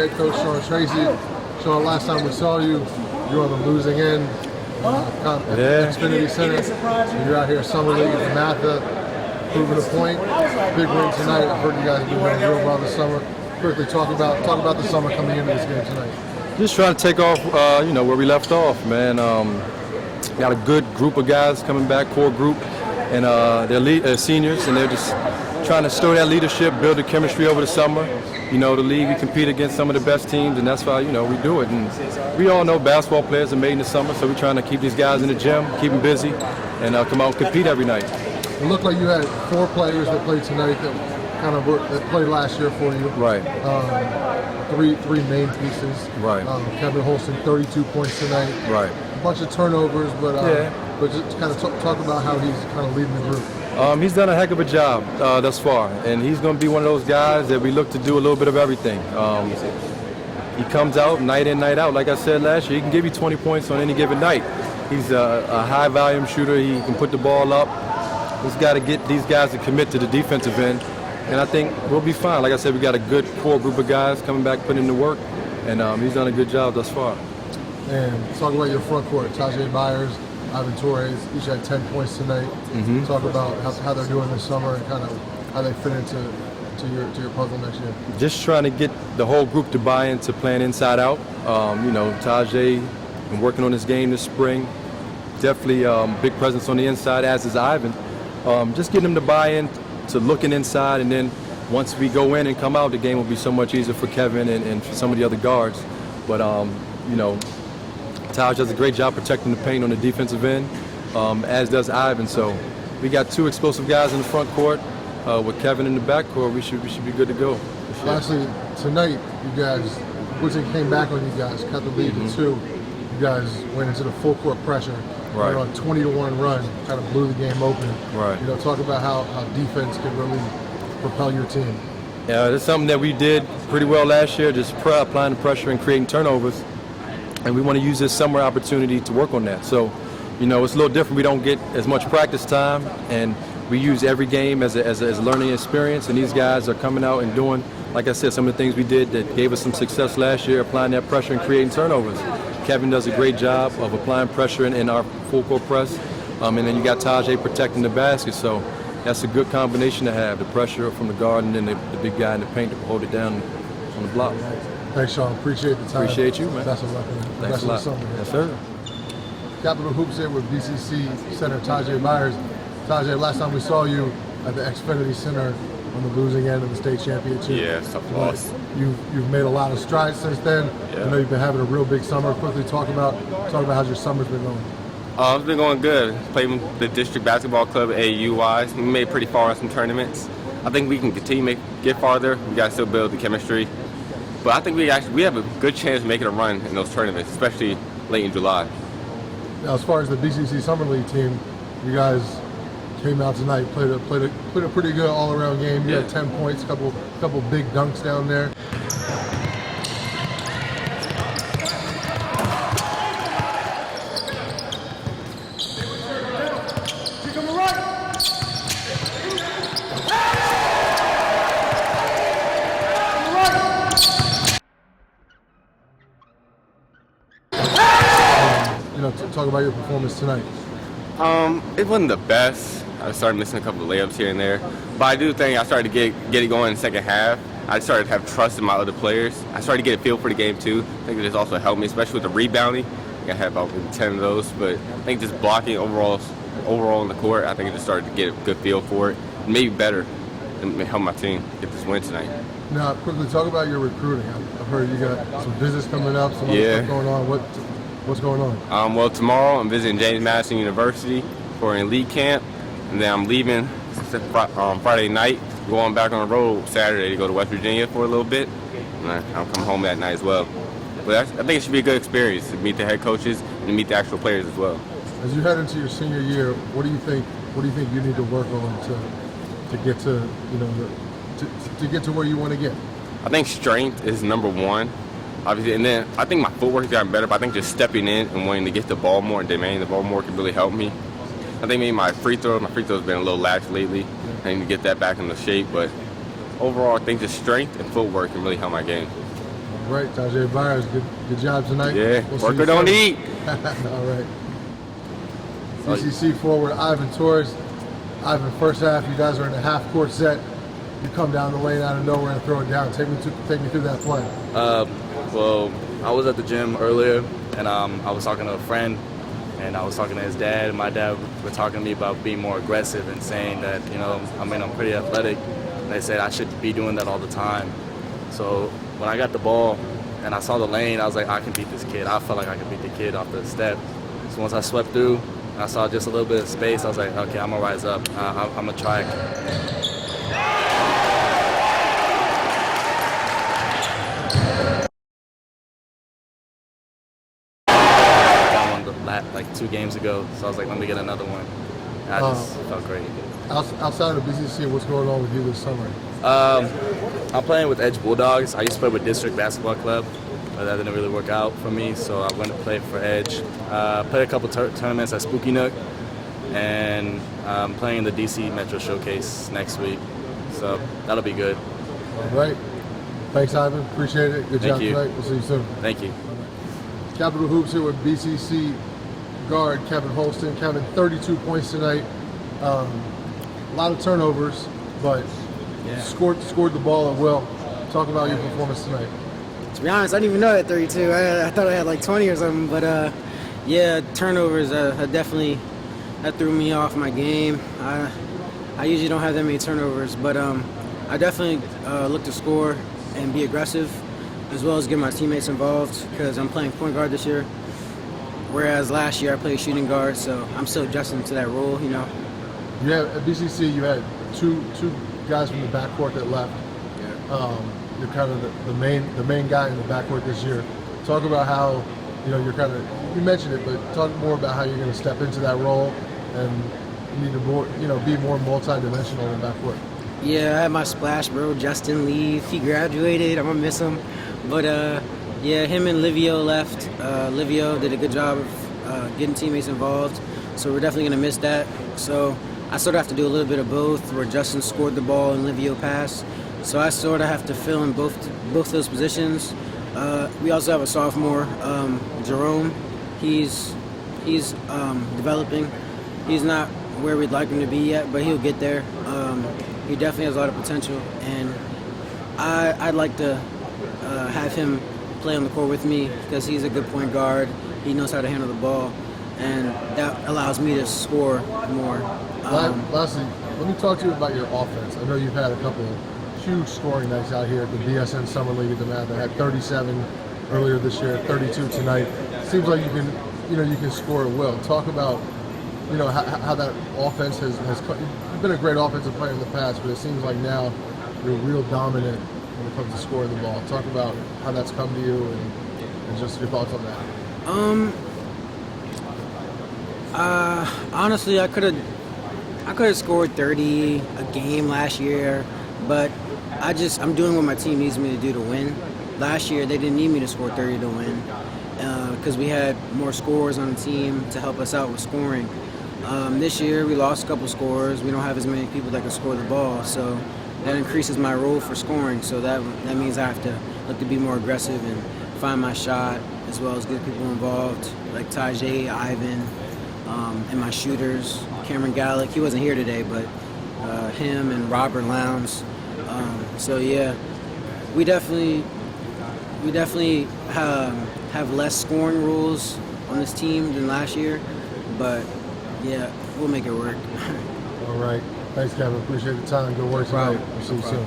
head coach Sean Tracy. Sean, last time we saw you, you were on the losing end at Xfinity Center. You're out here at Summer League at the Matha, proving a point. Big win tonight. I've heard you guys have been doing real well this summer. Quickly talk about the summer coming into this game tonight. Just trying to take off, where we left off, man. Got a good group of guys coming back, core group, and they're seniors, and they're just trying to store that leadership, build the chemistry over the summer. You know, the league, we compete against some of the best teams, and that's why, we do it. And we all know basketball players are made in the summer, so we're trying to keep these guys in the gym, keep them busy, and come out and compete every night. It looked like you had 4 players that played tonight that played last year for you. Right. Three main pieces. Right. Kevin Holston, 32 points tonight. Right. A bunch of turnovers, but just kind of talk about how he's kind of leading the group. He's done a heck of a job thus far, and he's going to be one of those guys that we look to do a little bit of everything. He comes out night in, night out. Like I said last year, he can give you 20 points on any given night. He's a high-volume shooter. He can put the ball up. He's got to get these guys to commit to the defensive end, and I think we'll be fine. Like I said, we got a good core group of guys coming back, putting in the work, and he's done a good job thus far. And talk about your front court, Tajhai Byers, Ivan Torres, each had 10 points tonight. Mm-hmm. Talk about how they're doing this summer and kind of how they fit into your puzzle next year. Just trying to get the whole group to buy into playing inside out. Tajhai been working on his game this spring. Definitely big presence on the inside, as is Ivan. Just getting them to buy in to looking inside, and then once we go in and come out, the game will be so much easier for Kevin and for some of the other guards. But Taj does a great job protecting the paint on the defensive end, as does Ivan. So we got 2 explosive guys in the front court. With Kevin in the back court, we should be good to go. Lastly, tonight, you guys, Woodson came back on you guys, cut the lead to 2. You guys went into the full court pressure. Right. You're on a 20-1 run, kind of blew the game open. Right. Talk about how defense can really propel your team. Yeah, that's something that we did pretty well last year, just applying the pressure and creating turnovers. And we want to use this summer opportunity to work on that. So, it's a little different. We don't get as much practice time, and we use every game as a learning experience. And these guys are coming out and doing, like I said, some of the things we did that gave us some success last year, applying that pressure and creating turnovers. Kevin does a great job of applying pressure in our full court press. And then you got Tajhai protecting the basket. So that's a good combination to have, the pressure from the guard and then the big guy in the paint to hold it down on the block. Thanks, Sean. Appreciate the time. Appreciate you, man. Best of luck. Thanks a lot. Yes, sir. Capitol Hoops here with BCC center Tajhai Byers. Tajhai, last time we saw you at the Xfinity Center on the losing end of the state championship. Yeah, it's a tough loss. You've made a lot of strides since then. Yeah. I know you've been having a real big summer. Quickly talk about how your summer's been going. It's been going good. Played with the district basketball club AAU-wise. We made pretty far in some tournaments. I think we can continue to get farther. We got to still build the chemistry. But I think we have a good chance of making a run in those tournaments, especially late in July. Now, as far as the BCC Summer League team, you guys came out tonight, played a pretty good all-around game. You had 10 points, couple big dunks down there. Talk about your performance tonight. It wasn't the best. I started missing a couple of layups here and there. But I do think I started to get it going in the second half. I started to have trust in my other players. I started to get a feel for the game too. I think this also helped me, especially with the rebounding. I had about 10 of those, but I think just blocking overall on the court, I think I just started to get a good feel for it. Maybe better and help my team get this win tonight. Now, quickly talk about your recruiting. I've heard you got some visits coming up, some other stuff going on. What's going on? Well, tomorrow I'm visiting James Madison University for an elite camp, and then I'm leaving Friday night, going back on the road Saturday to go to West Virginia for a little bit, and I'll come home that night as well. But I think it should be a good experience to meet the head coaches and to meet the actual players as well. As you head into your senior year, what do you think you need to work on to get to to get to where you want to get? I think strength is number one. Obviously, and then I think my footwork has gotten better, but I think just stepping in and wanting to get the ball more and demanding the ball more can really help me. I think maybe my free throw's been a little lax lately. I need to get that back into shape, but overall I think just strength and footwork can really help my game. Right, Tajhai Byers, good job tonight. Yeah, We'll see worker you don't soon. eat. All right. BCC forward Ivan Torres. Ivan, first half, you guys are in a half-court set. You come down the lane out of nowhere and throw it down. Take me through that play. Well, I was at the gym earlier, and I was talking to a friend, and I was talking to his dad, and my dad were talking to me about being more aggressive and saying that, I'm pretty athletic, and they said I should be doing that all the time. So when I got the ball and I saw the lane, I was like, I can beat this kid. I felt like I could beat the kid off the step. So once I swept through and I saw just a little bit of space, I was like, okay, I'm gonna rise up. I'm gonna try it. I got one like 2 games ago, so I was like, let me get another one. And I just felt great. Outside of BCC, what's going on with you this summer? I'm playing with Edge Bulldogs. I used to play with District Basketball Club, but that didn't really work out for me, so I went to play for Edge. Played a couple tournaments at Spooky Nook, and I'm playing the DC Metro Showcase next week, so that'll be good. All right. Thanks, Ivan. Appreciate it. Good job tonight. We'll see you soon. Thank you. Capital Hoops here with BCC guard Kevin Holston, counting 32 points tonight. A lot of turnovers, but scored the ball at will. Talk about your performance tonight. To be honest, I didn't even know I had 32. I thought I had like 20 or something, but turnovers that threw me off my game. I usually don't have that many turnovers, but I definitely look to score and be aggressive, as well as get my teammates involved, because I'm playing point guard this year, whereas last year I played shooting guard, so I'm still adjusting to that role, Yeah, at BCC you had two guys from the backcourt that left. You're kind of the main guy in the backcourt this year. Talk about how you mentioned it, but talk more about how you're going to step into that role and you need to be more multi-dimensional in the backcourt. Yeah, I had my splash bro, Justin leave. He graduated. I'm gonna miss him, but him and Livio left. Livio did a good job of getting teammates involved, so we're definitely gonna miss that. So I sort of have to do a little bit of both, where Justin scored the ball and Livio passed. So I sort of have to fill in both those positions. We also have a sophomore, Jerome. He's developing. He's not where we'd like him to be yet, but he'll get there. He definitely has a lot of potential, and I'd like to have him play on the court with me, because he's a good point guard. He knows how to handle the ball, and that allows me to score more. Lastly, let me talk to you about your offense. I know you've had a couple of huge scoring nights out here at the BSN Summer League at the Math. I had 37 earlier this year, 32 tonight. Seems like you can score at will. Talk about how that offense has you've been a great offensive player in the past, but it seems like now you're real dominant when it comes to scoring the ball. Talk about how that's come to you and just your thoughts on that. Honestly, I could have scored 30 a game last year, but I'm doing what my team needs me to do to win. Last year, they didn't need me to score 30 to win, because we had more scorers on the team to help us out with scoring. This year, we lost a couple scorers. We don't have as many people that can score the ball, so that increases my role for scoring. So that means I have to look to be more aggressive and find my shot, as well as get people involved, like Tajhai, Ivan, and my shooters. Cameron Gallick, he wasn't here today, but him and Robert Lowndes. We definitely have less scoring rules on this team than last year, but we'll make it work. All right. Thanks, Kevin. Appreciate the time. Good work tonight. We'll see you soon.